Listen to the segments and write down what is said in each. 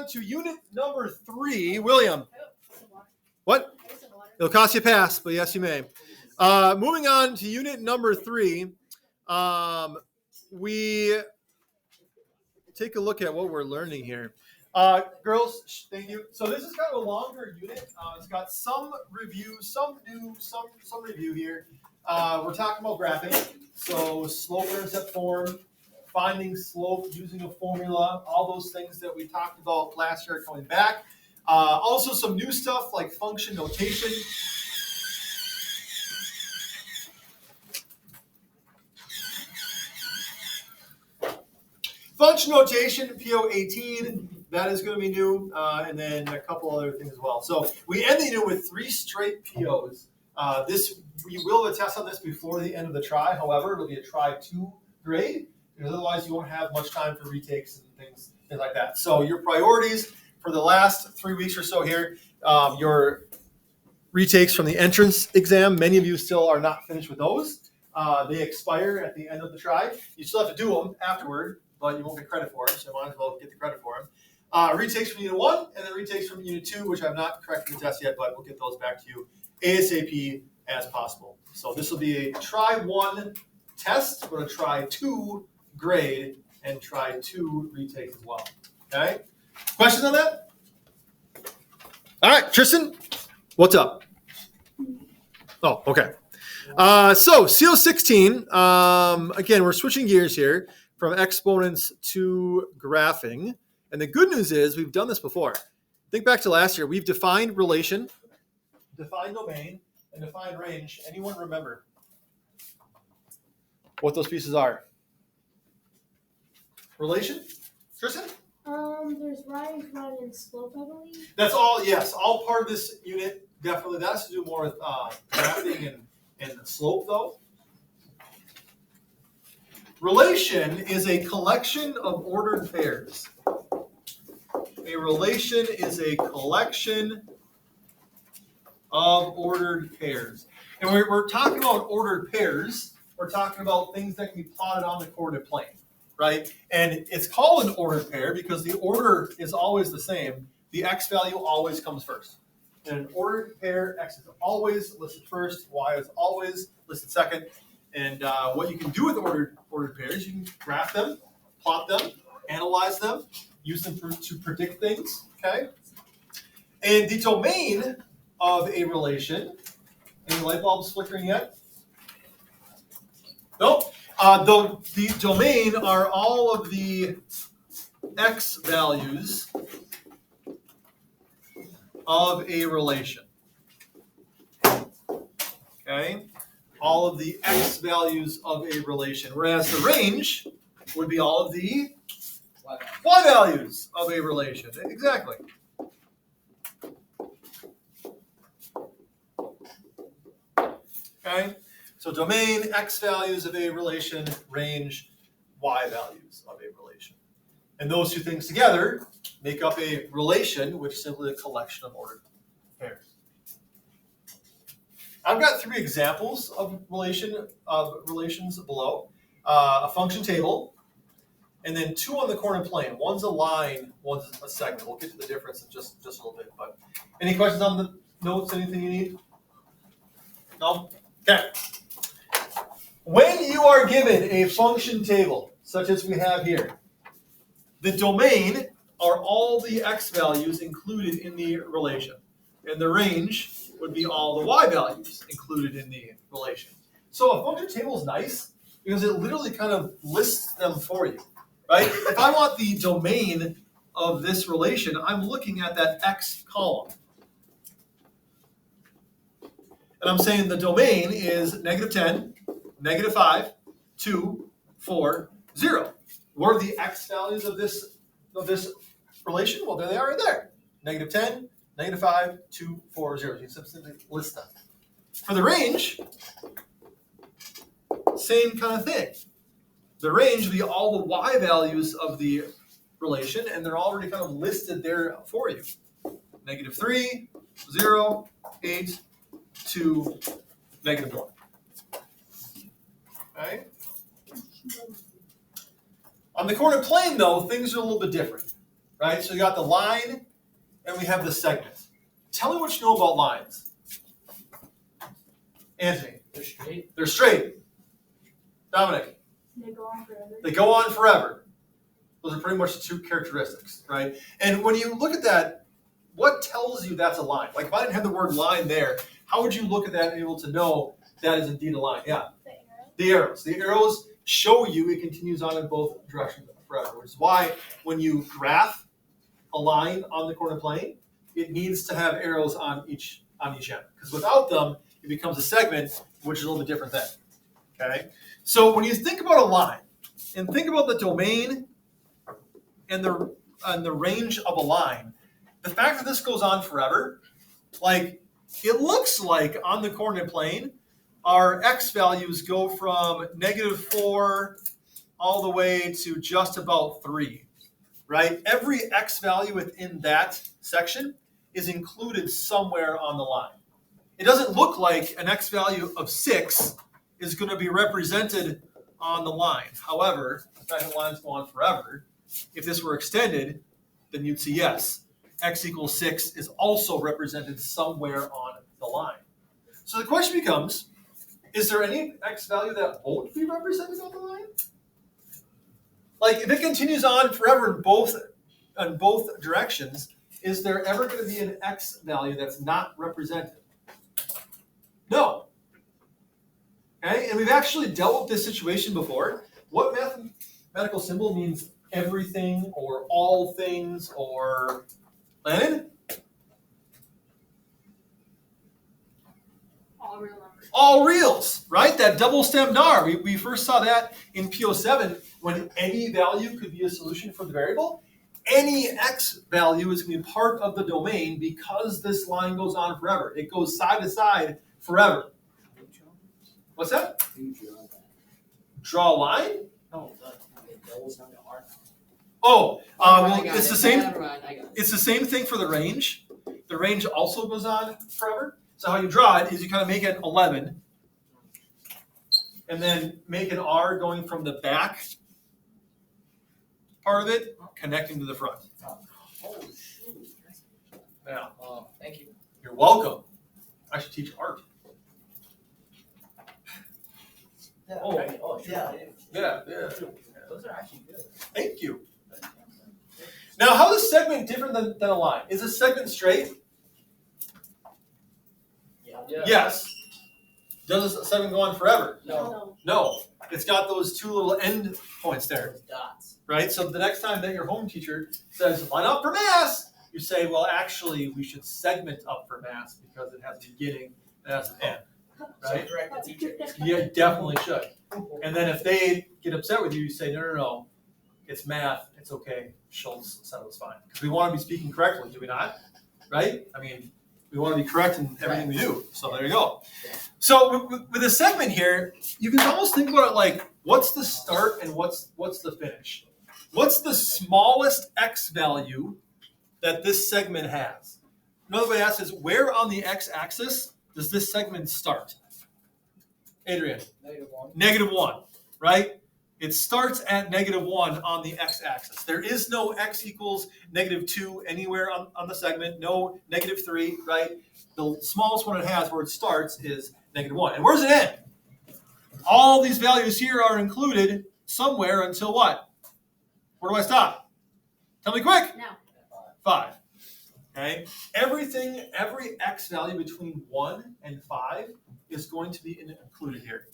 on to unit number 3. William. What? It'll cost you a pass, but yes, you may. Moving on to unit number 3. We take a look at what we're learning here. Girls, thank you. So this is kind of a longer unit. It's got some review, some new, some review here. We're talking about graphing. So slope-intercept form, finding slope using a formula, all those things that we talked about last year are coming back. Also some new stuff like function notation. Function notation, PO18, that is going to be new, and then a couple other things as well. So we end the unit with 3 straight POs. We will have a test on this before the end of the try. However, it'll be a try 2 grade, because otherwise you won't have much time for retakes and things like that. So your priorities for the last 3 weeks or so here, your retakes from the entrance exam, many of you still are not finished with those. They expire at the end of the try. You still have to do them afterward, but you won't get credit for them, so you might as well get the credit for them. Retakes from Unit 1, and then retakes from Unit 2, which I've not corrected the test yet, but we'll get those back to you ASAP as possible. So this will be a try 1 test, but a try 2 grade, and try 2 retake as well. Okay? Questions on that? All right, Tristan, what's up? Oh, okay. So CO16, again, we're switching gears here from exponents to graphing. And the good news is we've done this before. Think back to last year. We've defined relation, defined domain, and defined range. Anyone remember what those pieces are? Relation? Tristan? There's range, and slope, I believe. That's all, yes. All part of this unit, definitely. That has to do more with graphing and slope, though. Relation is a collection of ordered pairs. A relation is a collection of ordered pairs. And we're talking about ordered pairs. We're talking about things that can be plotted on the coordinate plane, right? And it's called an ordered pair because the order is always the same. The x value always comes first. In an ordered pair, x is always listed first, y is always listed second. And what you can do with ordered pairs, you can graph them, plot them, analyze them, use them to predict things, okay? And the domain of a relation, any light bulbs flickering yet? Nope. The domain are all of the x values of a relation. Okay? All of the x values of a relation, whereas the range would be all of the y values of a relation. Exactly. Okay? So domain, x values of a relation, range, y values of a relation. And those two things together make up a relation, which is simply a collection of ordered pairs. I've got 3 examples of relations below. A function table, and then 2 on the coordinate plane. One's a line, one's a segment. We'll get to the difference in just a little bit. But any questions on the notes? Anything you need? No? Okay. When you are given a function table, such as we have here, the domain are all the x values included in the relation. And the range would be all the y values included in the relation. So a function table is nice because it literally kind of lists them for you, right? If I want the domain of this relation, I'm looking at that x column. And I'm saying the domain is -10, -5, 2, 4, 0. What are the x values of this relation? Well, there they are right there. -10, -5, 2, 4, 0. You can simply list them. For the range, same kind of thing. The range would be all the y values of the relation, and they're already kind of listed there for you. -3, 0, 8, 2, -1. Okay? On the coordinate plane, though, things are a little bit different. right? So you got the line, and we have the segment. Tell me what you know about lines. Anthony. They're straight. They're straight. Dominic. They go on forever. They go on forever. Those are pretty much the two characteristics, right? And when you look at that, what tells you that's a line? Like if I didn't have the word line there, how would you look at that and be able to know that is indeed a line? Yeah. The arrow. The arrows show you it continues on in both directions forever, which is why when you graph a line on the coordinate plane, it needs to have arrows on each end. Because without them, it becomes a segment, which is a little bit different thing. Okay? So when you think about a line, and think about the domain and the range of a line, the fact that this goes on forever, like it looks like on the coordinate plane, our x values go from -4 all the way to just about 3, right? Every x value within that section is included somewhere on the line. It doesn't look like an x value of 6 is going to be represented on the line. However, the fact that lines go on forever, if this were extended, then you'd see yes, x equals 6 is also represented somewhere on the line. So the question becomes, is there any x value that won't be represented on the line? Like if it continues on forever in both directions, is there ever going to be an x value that's not represented? No. Okay, and we've actually dealt with this situation before. What mathematical symbol means everything or all things or Landon? All real numbers. All reals, right? That double stemmed R. We first saw that in PO7 when any value could be a solution for the variable. Any x value is going to be part of the domain because this line goes on forever. It goes side to side forever. What's that? Draw a line? No, it doubles down to R. Oh, well, I got it's it. the same. Never mind, I got it. It's the same thing for the range. The range also goes on forever. So how you draw it is you kind of make it 11, and then make an R going from the back part of it connecting to the front. Oh shoot. Now, Oh, thank you. you're welcome. I should teach art. Yeah, Oh, right. Oh, sure. yeah. Yeah. Those are actually good. Thank you. Now, how is a segment different than a line? Is a segment straight? Yeah. Yes. Does a segment go on forever? No. No. It's got those two little end points there, Those dots. right? So the next time that your home teacher says, line up for mass, you say, well, actually, we should segment up for mass because it has a beginning and it has an end, right? So correct the teacher. Yeah, you definitely should. And then if they get upset with you, you say, no, it's math, it's okay. Schultz said it was fine. Because we want to be speaking correctly, do we not? Right? I mean, we want to be correct in everything we do. So there you go. So with a segment here, you can almost think about it like, what's the start and what's the finish? What's the smallest x value that this segment has? Another way to ask is, where on the x-axis does this segment start? Adrian? -1. -1, right? It starts at -1 on the x-axis. There is no x equals -2 anywhere on the segment, no -3, right? The smallest one it has where it starts is -1. And where's it end? All these values here are included somewhere until what? Where do I stop? Tell me quick. Now. 5. Okay? Every x value between 1 and 5 is going to be included here.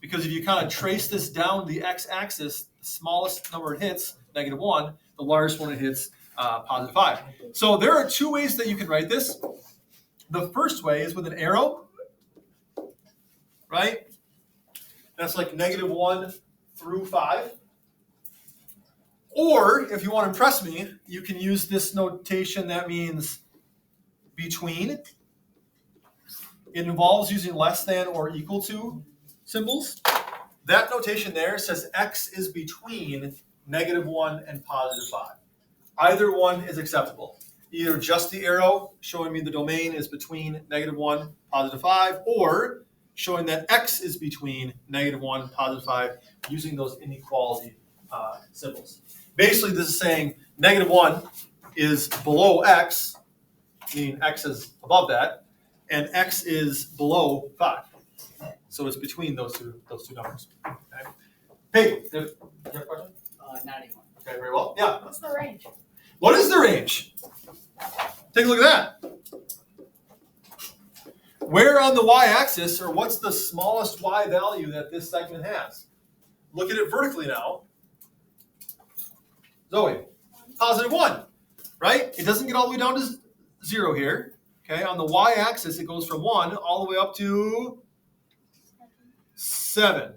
Because if you kind of trace this down the x-axis, the smallest number it hits, -1, the largest one it hits, +5. So there are two ways that you can write this. The first way is with an arrow, right? That's like -1 through 5. Or, if you want to impress me, you can use this notation that means between. It involves using less than or equal to symbols. That notation there says x is between -1 and +5. Either one is acceptable. Either just the arrow showing me the domain is between -1, +5, or showing that x is between -1, +5, using those inequality symbols. Basically, this is saying -1 is below x, meaning x is above that, and x is below 5. So it's between those two numbers. Okay. Hey, do you have a question? Not anymore. Okay, very well. Yeah. What's the range? What is the range? Take a look at that. Where on the y-axis, or what's the smallest y value that this segment has? Look at it vertically now. Zoe, +1, right? It doesn't get all the way down to 0 here. Okay, on the y-axis, it goes from 1 all the way up to 7.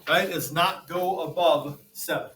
Right? It does not go above 7.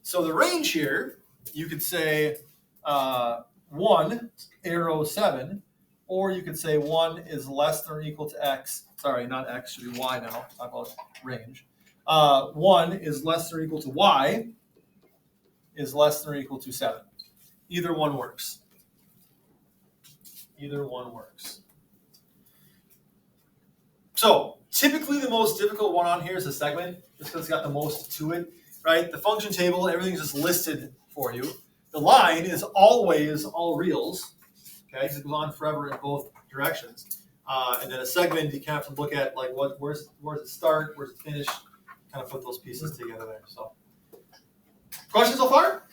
So the range here, you could say 1, arrow 7, or you could say 1 is less than or equal to x. Sorry, not x, should be y now. Talk about range. 1 is less than or equal to y is less than or equal to 7. Either one works. Either one works. So typically the most difficult one on here is the segment, just because it's got the most to it, right? The function table, everything's just listed for you. The line is always all reals, okay? Because it goes on forever in both directions. And then a segment, you kind of have to look at like where's it start, where's it finish, kind of put those pieces together there. So, questions so far?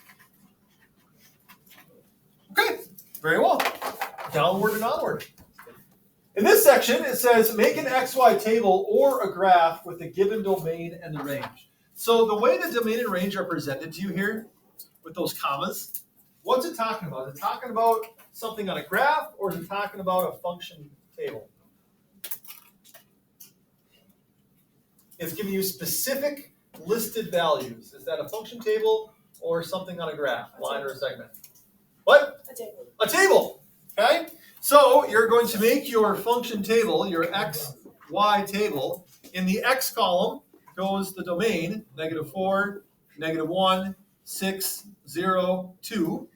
Okay, very well. Downward and onward. In this section, it says make an XY table or a graph with the given domain and the range. So the way the domain and range are presented to you here, with those commas, what's it talking about? Is it talking about something on a graph, or is it talking about a function table? It's giving you specific listed values. Is that a function table or something on a graph, line or a segment? What? A table. A table, okay? So you're going to make your function table, your x, y table. In the x column goes the domain, -4, -1, 6, 0, 2.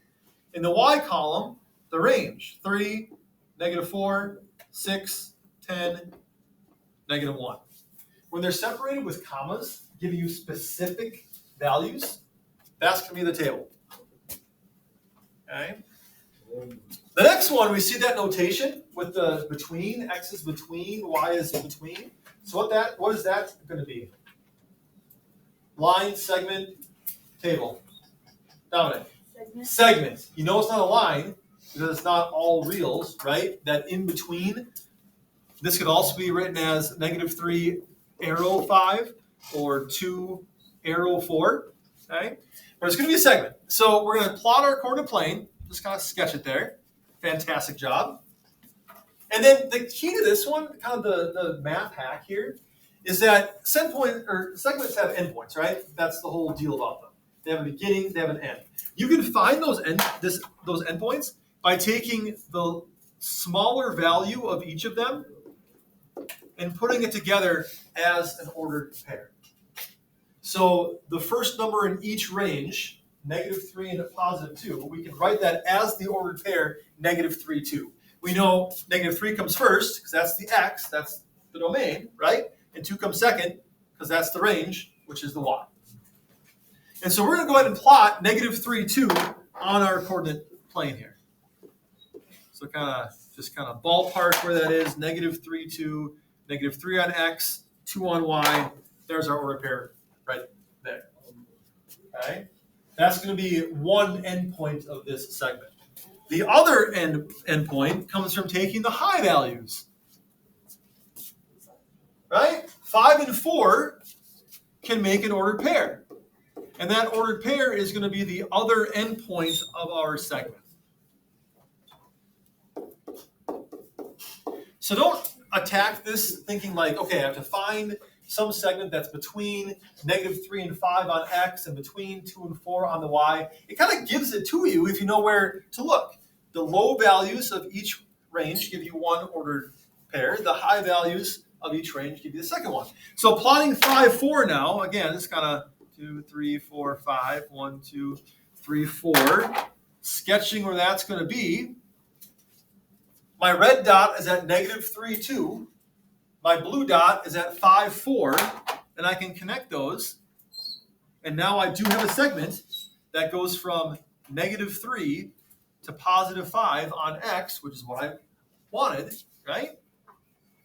In the y column, the range, 3, -4, 6, 10, -1. When they're separated with commas, giving you specific values, that's going to be the table. Okay? The next one, we see that notation with the between, x is between, y is between. So what is that going to be? Line, segment, table. Dominic. Segment. You know it's not a line because it's not all reals, right? That in between, this could also be written as -3 arrow 5 or 2 arrow 4, okay? But it's going to be a segment. So we're going to plot our coordinate plane, just kind of sketch it there. Fantastic job. And then the key to this one, kind of the math hack here, is that segments have endpoints, right? That's the whole deal about them. They have a beginning, they have an end. You can find those endpoints by taking the smaller value of each of them and putting it together as an ordered pair. So the first number in each range, -3 and +2, we can write that as the ordered pair, -3, 2. We know -3 comes first because that's the x, that's the domain, right? And 2 comes second because that's the range, which is the y. And so we're going to go ahead and plot -3, 2 on our coordinate plane here. So just kind of ballpark where that is, -3, 2, -3 on x, 2 on y. There's our ordered pair right there. Okay? That's going to be one endpoint of this segment. The other endpoint comes from taking the high values. Right? 5 and 4 can make an ordered pair. And that ordered pair is going to be the other endpoint of our segment. So don't attack this thinking like, okay, I have to find some segment that's between -3 and 5 on x and between 2 and 4 on the y. It kind of gives it to you if you know where to look. The low values of each range give you one ordered pair. The high values of each range give you the second one. So plotting 5, 4 now, again, it's kind of 2, 3, 4, 5, 1, 2, 3, 4. Sketching where that's going to be. My red dot is at -3, 2. My blue dot is at 5, 4, and I can connect those And now I do have a segment that goes from -3 to +5 on x, which is what I wanted, right?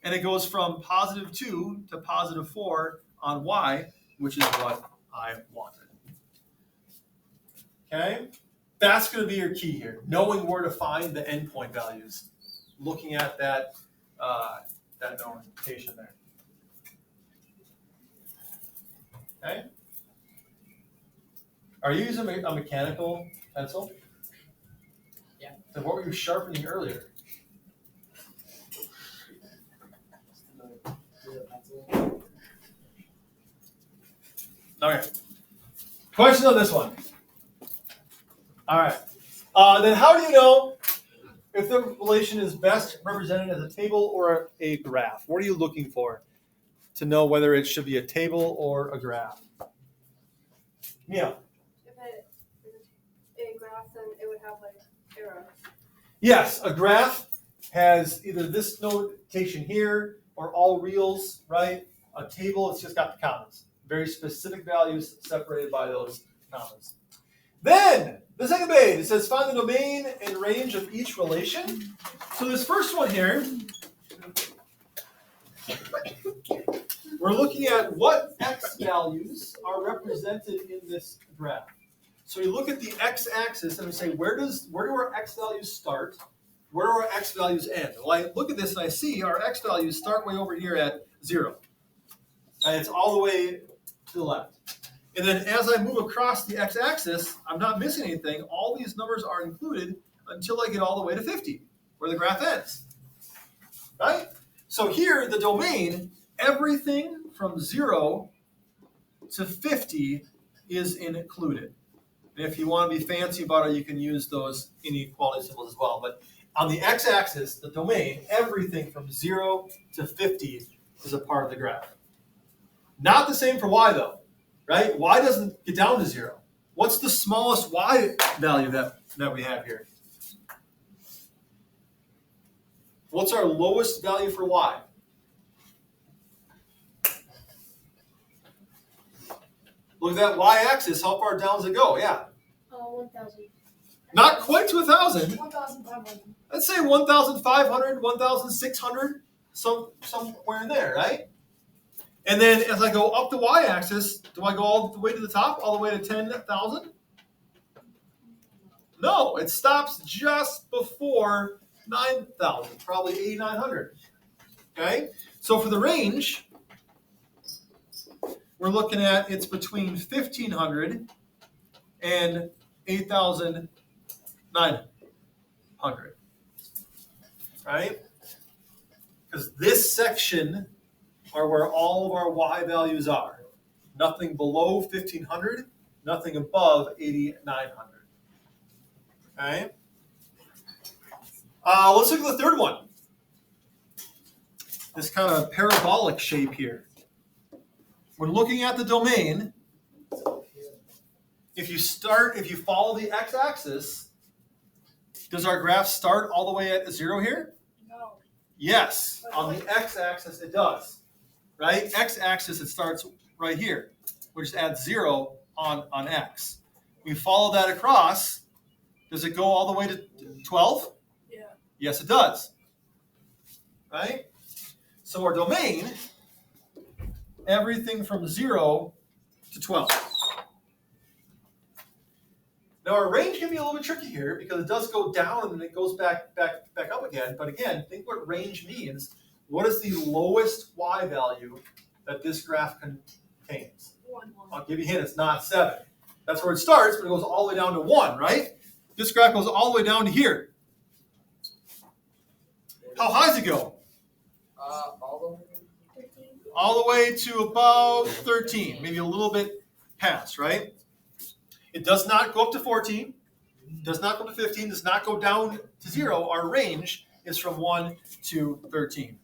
And it goes from +2 to +4 on y, which is what I wanted. Okay? That's going to be your key here, knowing where to find the endpoint values, looking at that notation there. Okay? Are you using a mechanical pencil? Yeah. So what were you sharpening earlier? Okay. Question on this one. All right. Then how do you know if the relation is best represented as a table or a graph? What are you looking for to know whether it should be a table or a graph? Yeah. If it is a graph, then it would have like arrows. Yes, a graph has either this notation here or all reals, right? A table, it's just got the commas. Very specific values separated by those commas. Then, the second page, it says find the domain and range of each relation. So this first one here, we're looking at what x values are represented in this graph. So you look at the x-axis and we say, where do our x values start? Where do our x values end? Well, I look at this and I see our x values start way over here at 0. And it's all the way to the left. And then as I move across the x-axis, I'm not missing anything. All these numbers are included until I get all the way to 50, where the graph ends. Right? So here, the domain, everything from 0 to 50 is included. And if you want to be fancy about it, you can use those inequality symbols as well. But on the x-axis, the domain, everything from 0 to 50 is a part of the graph. Not the same for y, though. Right? Y doesn't get down to 0. What's the smallest y value that we have here? What's our lowest value for y? Look at that y-axis. How far down does it go? Yeah. 1,000. Not quite to 1,000. 1,500. Let's say 1,500, 1,600, somewhere in there, right? And then as I go up the y-axis, do I go all the way to the top, all the way to 10,000? No, it stops just before 9,000, probably 8,900. Okay? So for the range, we're looking at it's between 1,500 and 8,900. Right? Because this section are where all of our y values are. Nothing below 1,500, nothing above 8,900. Okay? Let's look at the third one. This kind of parabolic shape here. When looking at the domain, if you follow the x-axis, does our graph start all the way at 0 here? No. Yes, on the x-axis it does. Right? X-axis, it starts right here, which adds 0 on x. We follow that across. Does it go all the way to 12? Yeah. Yes, it does. Right? So our domain, everything from 0 to 12. Now our range can be a little bit tricky here because it does go down and then it goes back up again. But again, think what range means. What is the lowest y value that this graph contains? 1. I'll give you a hint, it's not 7. That's where it starts, but it goes all the way down to 1, right? This graph goes all the way down to here. How high does it go? All the way. 13. All the way to about 13, maybe a little bit past, right? It does not go up to 14, does not go up to 15, does not go down to 0. Our range is from 1 to 13.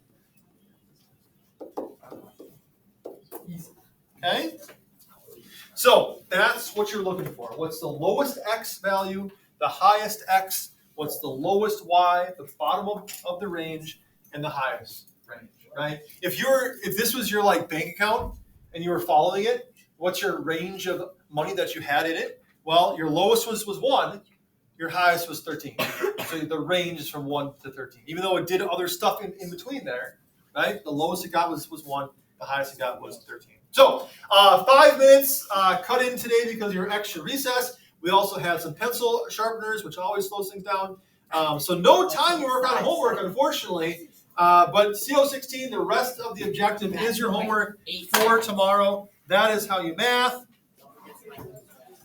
Okay? So that's what you're looking for. What's the lowest x value, the highest x, what's the lowest y, the bottom of the range, and the highest range, right? If this was your like bank account and you were following it, what's your range of money that you had in it, well, your lowest was 1, your highest was 13. So the range is from 1 to 13. Even though it did other stuff in between there, right? The lowest it got was 1, the highest it got was 13. So 5 minutes cut in today because of your extra recess. We also had some pencil sharpeners, which always slows things down. So no time to work on homework, unfortunately. But CO16, the rest of the objective is your homework for tomorrow. That is how you math.